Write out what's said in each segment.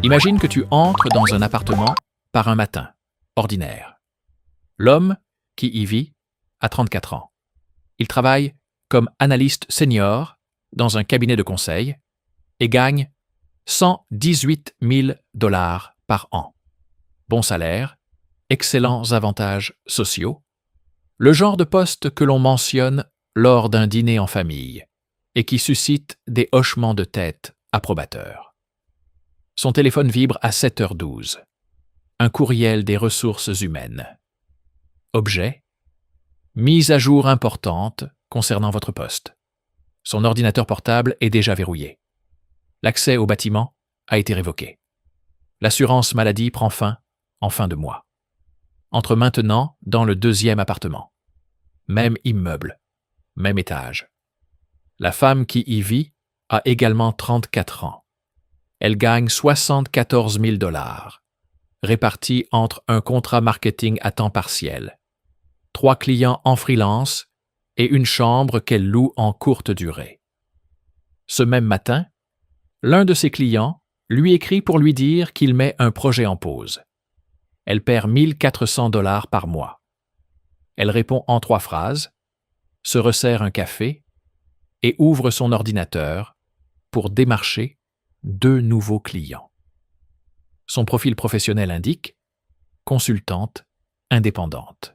Imagine que tu entres dans un appartement par un matin, ordinaire. L'homme qui y vit a 34 ans. Il travaille comme analyste senior dans un cabinet de conseil et gagne 118 000 $ par an. Bon salaire, excellents avantages sociaux, le genre de poste que l'on mentionne lors d'un dîner en famille et qui suscite des hochements de tête approbateurs. Son téléphone vibre à 7h12. Un courriel des ressources humaines. Objet. Mise à jour importante concernant votre poste. Son ordinateur portable est déjà verrouillé. L'accès au bâtiment a été révoqué. L'assurance maladie prend fin en fin de mois. Entre maintenant dans le 2e appartement. Même immeuble, même étage. La femme qui y vit a également 34 ans. Elle gagne 74 000 $, répartis entre un contrat marketing à temps partiel, 3 clients en freelance et une chambre qu'elle loue en courte durée. Ce même matin, l'un de ses clients lui écrit pour lui dire qu'il met un projet en pause. Elle perd 1 400 $ par mois. Elle répond en 3 phrases, se resserre un café et ouvre son ordinateur pour démarcher 2 nouveaux clients. Son profil professionnel indique consultante indépendante.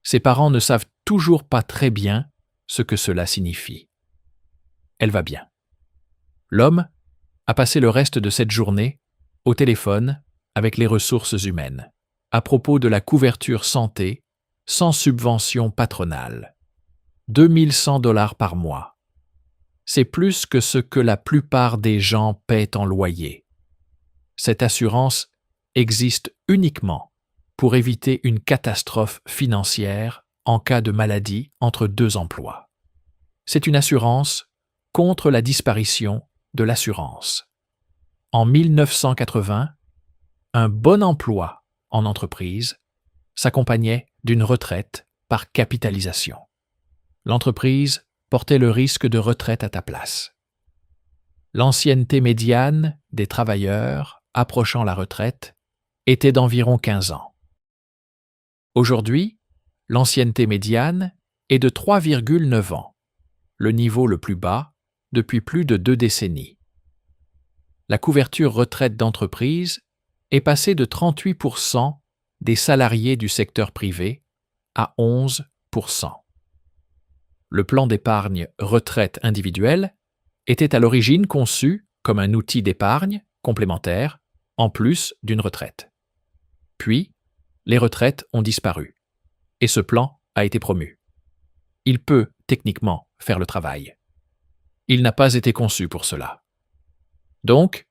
Ses parents ne savent toujours pas très bien ce que cela signifie. Elle va bien. L'homme a passé le reste de cette journée au téléphone avec les ressources humaines à propos de la couverture santé sans subvention patronale. 2 100 $ par mois. C'est plus que ce que la plupart des gens paient en loyer. Cette assurance existe uniquement pour éviter une catastrophe financière en cas de maladie entre 2 emplois. C'est une assurance contre la disparition de l'assurance. En 1980, un bon emploi en entreprise s'accompagnait d'une retraite par capitalisation. L'entreprise portait le risque de retraite à ta place. L'ancienneté médiane des travailleurs approchant la retraite était d'environ 15 ans. Aujourd'hui, l'ancienneté médiane est de 3,9 ans, le niveau le plus bas depuis plus de 2 décennies. La couverture retraite d'entreprise est passée de 38% des salariés du secteur privé à 11%. Le plan d'épargne retraite individuelle était à l'origine conçu comme un outil d'épargne complémentaire en plus d'une retraite. Puis, les retraites ont disparu et ce plan a été promu. Il peut techniquement faire le travail. Il n'a pas été conçu pour cela. Donc,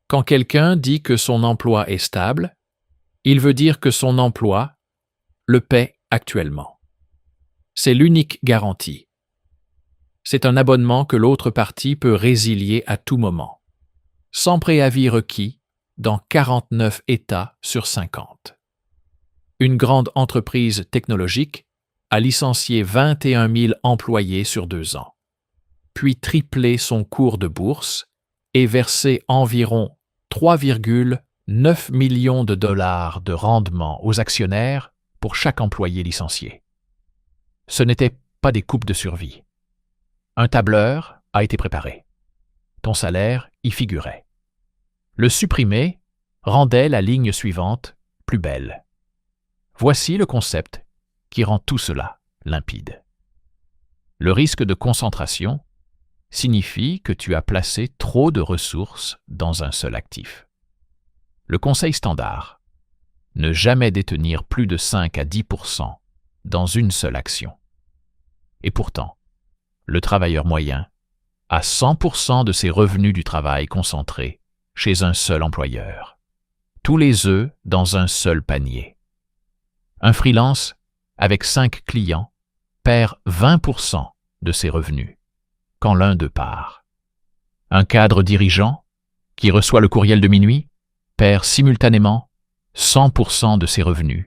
quand quelqu'un dit que son emploi est stable, il veut dire que son emploi le paie actuellement. C'est l'unique garantie. C'est un abonnement que l'autre partie peut résilier à tout moment, sans préavis requis, dans 49 États sur 50. Une grande entreprise technologique a licencié 21 000 employés sur 2 ans, puis triplé son cours de bourse et versé environ 3,9 millions de $ de rendement aux actionnaires pour chaque employé licencié. Ce n'étaient pas des coupes de survie. Un tableur a été préparé. Ton salaire y figurait. Le supprimer rendait la ligne suivante plus belle. Voici le concept qui rend tout cela limpide. Le risque de concentration signifie que tu as placé trop de ressources dans un seul actif. Le conseil standard: ne jamais détenir plus de 5 à 10% dans une seule action. Et pourtant, le travailleur moyen a 100% de ses revenus du travail concentrés chez un seul employeur. Tous les œufs dans un seul panier. Un freelance avec 5 clients perd 20% de ses revenus quand l'un d'eux part. Un cadre dirigeant qui reçoit le courriel de minuit perd simultanément 100% de ses revenus,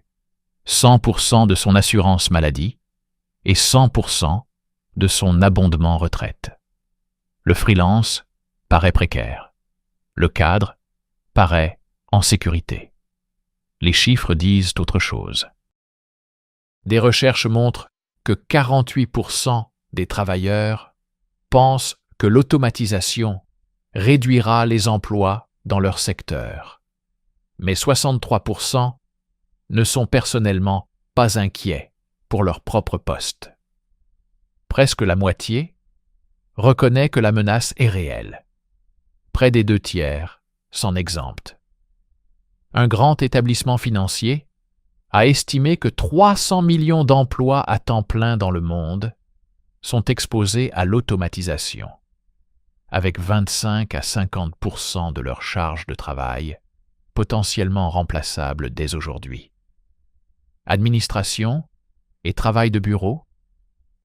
100% de son assurance maladie et 100% de son abondement retraite. Le freelance paraît précaire. Le cadre paraît en sécurité. Les chiffres disent autre chose. Des recherches montrent que 48% des travailleurs pensent que l'automatisation réduira les emplois dans leur secteur. Mais 63% ne sont personnellement pas inquiets pour leur propre poste. Presque la moitié reconnaît que la menace est réelle. Près des 2/3 s'en exemptent. Un grand établissement financier a estimé que 300 millions d'emplois à temps plein dans le monde sont exposés à l'automatisation, avec 25 à 50% de leur charge de travail potentiellement remplaçables dès aujourd'hui. Administration et travail de bureau,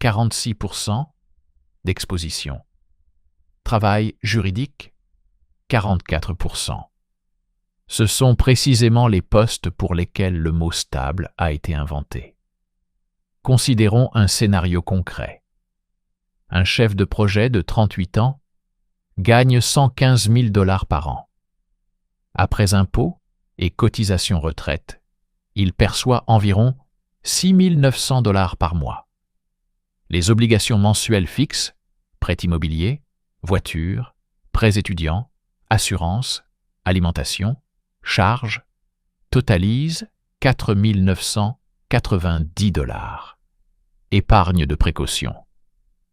46% d'exposition. Travail juridique, 44%. Ce sont précisément les postes pour lesquels le mot stable a été inventé. Considérons un scénario concret. Un chef de projet de 38 ans gagne 115 000 $ par an. Après impôts et cotisations retraite, il perçoit environ 6 900 $ par mois. Les obligations mensuelles fixes, prêt immobilier, voiture, prêts étudiants, assurance, alimentation, charges, totalisent 4 990 $. Épargne de précaution,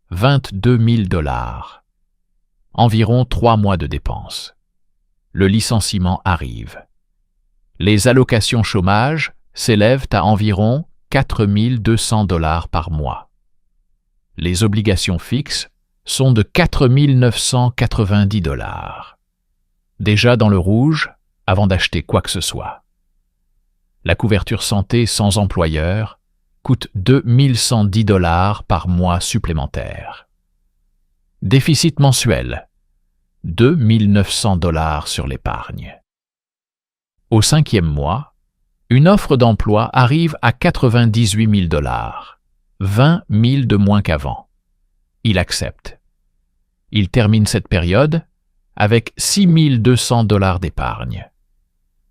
22 000 $. Environ 3 mois de dépenses. Le licenciement arrive. Les allocations chômage s'élèvent à environ 4 200 $ par mois. Les obligations fixes sont de 4 990 $. Déjà dans le rouge avant d'acheter quoi que ce soit. La couverture santé sans employeur coûte 2 110 $ par mois supplémentaire. Déficit mensuel, 2 900 $ sur l'épargne. Au 5e mois, une offre d'emploi arrive à 98 000 $, 20 000 de moins qu'avant. Il accepte. Il termine cette période avec 6 200 $ d'épargne,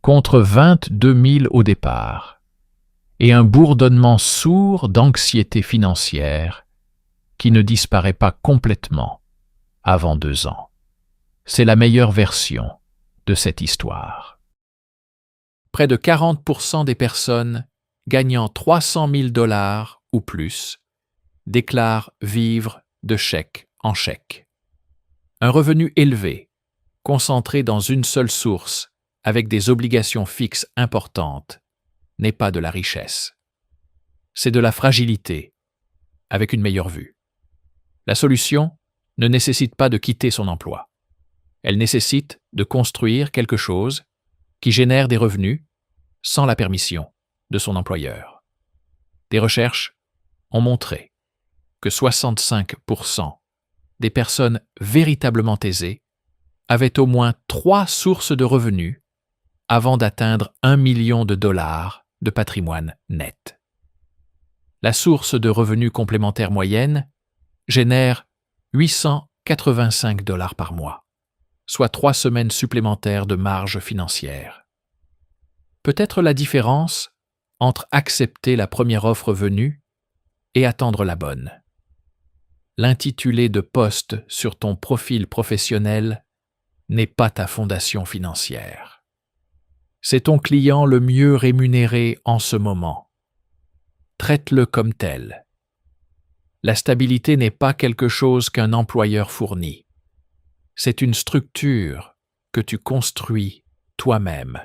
contre 22 000 au départ, et un bourdonnement sourd d'anxiété financière qui ne disparaît pas complètement avant 2 ans. C'est la meilleure version de cette histoire. Près de 40% des personnes gagnant 300 000 $ ou plus déclarent vivre de chèque en chèque. Un revenu élevé, concentré dans une seule source, avec des obligations fixes importantes, n'est pas de la richesse. C'est de la fragilité, avec une meilleure vue. La solution ne nécessite pas de quitter son emploi. Elle nécessite de construire quelque chose qui génère des revenus sans la permission de son employeur. Des recherches ont montré que 65% des personnes véritablement aisées avaient au moins 3 sources de revenus avant d'atteindre 1 million de $ de patrimoine net. La source de revenus complémentaire moyenne génère 885 $ par mois, soit 3 semaines supplémentaires de marge financière. Peut-être la différence entre accepter la première offre venue et attendre la bonne. L'intitulé de poste sur ton profil professionnel n'est pas ta fondation financière. C'est ton client le mieux rémunéré en ce moment. Traite-le comme tel. La stabilité n'est pas quelque chose qu'un employeur fournit. C'est une structure que tu construis toi-même.